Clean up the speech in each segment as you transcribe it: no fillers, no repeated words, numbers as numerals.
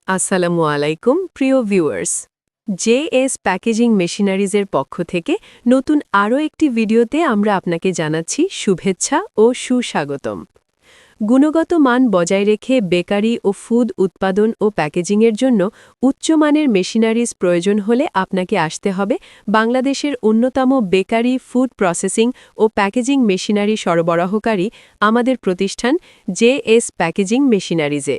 আসসালামু আলাইকুম প্রিয় ভিউয়ার্স, জেএস প্যাকেজিং মেশিনারিজের পক্ষ থেকে নতুন আরও একটি ভিডিওতে আমরা আপনাকে জানাচ্ছি শুভেচ্ছা ও সুস্বাগতম। গুণগত মান বজায় রেখে বেকারি ও ফুড উৎপাদন ও প্যাকেজিংয়ের জন্য উচ্চমানের মেশিনারিজ প্রয়োজন হলে আপনাকে আসতে হবে বাংলাদেশের অন্যতম বেকারি, ফুড প্রসেসিং ও প্যাকেজিং মেশিনারি সরবরাহকারী আমাদের প্রতিষ্ঠান জেএস প্যাকেজিং মেশিনারিজে।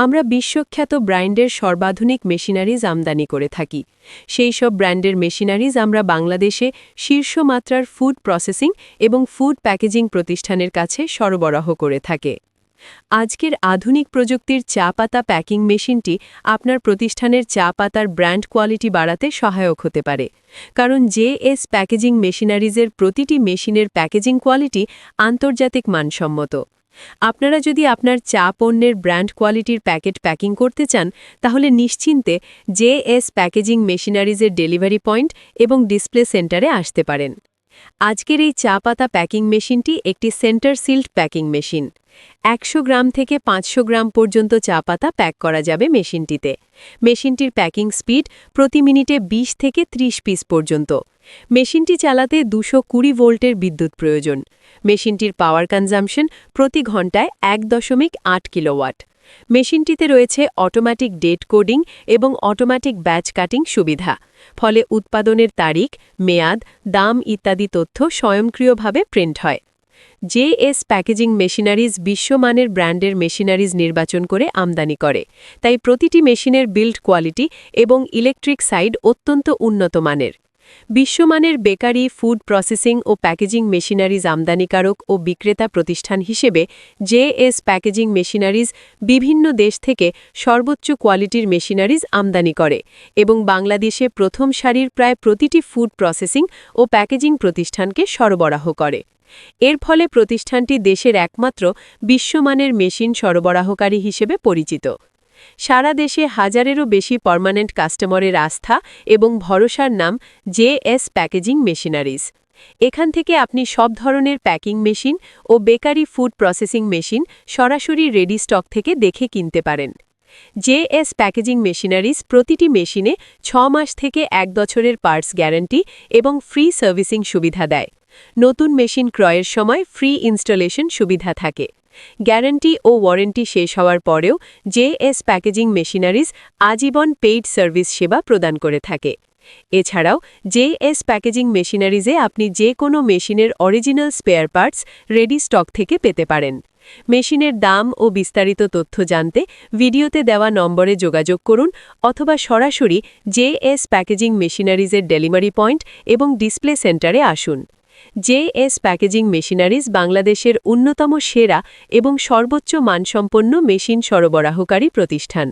আমরা বিশ্বখ্যাত ব্র্যান্ডের সর্বাধুনিক মেশিনারিজ আমদানি করে থাকি। সেই সব ব্র্যান্ডের মেশিনারিজ আমরা বাংলাদেশে শীর্ষ মাত্রার ফুড প্রসেসিং এবং ফুড প্যাকেজিং প্রতিষ্ঠানের কাছে সরবরাহ করে থাকে। আজকের আধুনিক প্রযুক্তির চা পাতা প্যাকিং মেশিনটি আপনার প্রতিষ্ঠানের চা পাতার ব্র্যান্ড কোয়ালিটি বাড়াতে সহায়ক হতে পারে, কারণ জেএস প্যাকেজিং মেশিনারিজের প্রতিটি মেশিনের প্যাকেজিং কোয়ালিটি আন্তর্জাতিক মানসম্মত। আপনারা যদি আপনার চা পণ্যের ব্র্যান্ড কোয়ালিটির প্যাকেট প্যাকিং করতে চান, তাহলে নিশ্চিন্তে জেএস প্যাকেজিং মেশিনারিজের ডেলিভারি পয়েন্ট এবং ডিসপ্লে সেন্টারে আসতে পারেন। আজকের এই চা পাতা প্যাকিং মেশিনটি একটি সেন্টার সিল্ড প্যাকিং মেশিন। 100 গ্রাম থেকে 500 গ্রাম পর্যন্ত চা পাতা প্যাক করা যাবে মেশিনটিতে। মেশিনটির প্যাকিং স্পিড প্রতি মিনিটে 20 থেকে 30 পিস পর্যন্ত। মেশিনটি চালাতে 220 ভোল্টের বিদ্যুৎ প্রয়োজন। মেশিনটির পাওয়ার কনজাম্পশন প্রতি ঘন্টায় 1.8 কিলোওয়াট। মেশিনটিতে রয়েছে অটোমেটিক ডেট কোডিং এবং অটোমেটিক ব্যাচ কাটিং সুবিধা, ফলে উৎপাদনের তারিখ, মেয়াদ, দাম ইত্যাদি তথ্য স্বয়ংক্রিয়ভাবে প্রিন্ট হয়। জেএস প্যাকেজিং মেশিনারিজ বিশ্বমানের ব্র্যান্ডের মেশিনারিজ নির্বাচন করে আমদানি করে, তাই প্রতিটি মেশিনের বিল্ড কোয়ালিটি এবং ইলেকট্রিক সাইড অত্যন্ত উন্নত মানের। বিশ্বমানের বেকারি, ফুড প্রসেসিং ও প্যাকেজিং মেশিনারিজ আমদানিকারক ও বিক্রেতা প্রতিষ্ঠান হিসেবে জেএস প্যাকেজিং মেশিনারিজ বিভিন্ন দেশ থেকে সর্বোচ্চ কোয়ালিটির মেশিনারিজ আমদানি করে এবং বাংলাদেশে প্রথম সারির প্রায় প্রতিটি ফুড প্রসেসিং ও প্যাকেজিং প্রতিষ্ঠানকে সরবরাহ করে। এর ফলে প্রতিষ্ঠানটি দেশের একমাত্র বিশ্বমানের মেশিন সরবরাহকারী হিসেবে পরিচিত। সারা দেশে হাজারেরও বেশি পার্মানেন্ট কাস্টমারের আস্থা এবং ভরসার নাম জেএস প্যাকেজিং মেশিনারিজ। এখান থেকে আপনি সব ধরনের প্যাকিং মেশিন ও বেকারি ফুড প্রসেসিং মেশিন সরাসরি রেডি স্টক থেকে দেখে কিনতে পারেন। জেএস প্যাকেজিং মেশিনারিজ প্রতিটি মেশিনে 6 মাস থেকে 1 বছরের পার্টস গ্যারান্টি এবং ফ্রি সার্ভিসিং সুবিধা দেয়। নতুন মেশিন ক্রয়ের সময় ফ্রি ইনস্টলেশন সুবিধা থাকে। গ্যারান্টি ও ওয়ারেন্টি শেষ হওয়ার পরেও জেএস প্যাকেজিং মেশিনারিজ আজীবন পেইড সার্ভিস সেবা প্রদান করে থাকে। এছাড়াও জেএস প্যাকেজিং মেশিনারিজে আপনি যে কোনো মেশিনের original spare parts ready stock থেকে পেতে পারেন। মেশিনের দাম ও বিস্তারিত তথ্য জানতে ভিডিওতে দেওয়া নম্বরে যোগাযোগ করুন অথবা সরাসরি জেএস প্যাকেজিং মেশিনারিজের ডেলিভারি পয়েন্ট এবং ডিসপ্লে সেন্টারে আসুন। জেএস প্যাকেজিং মেশিনারিজ বাংলাদেশের অন্যতম সেরা এবং সর্বোচ্চ মানসম্পন্ন মেশিন সরবরাহকারী প্রতিষ্ঠান।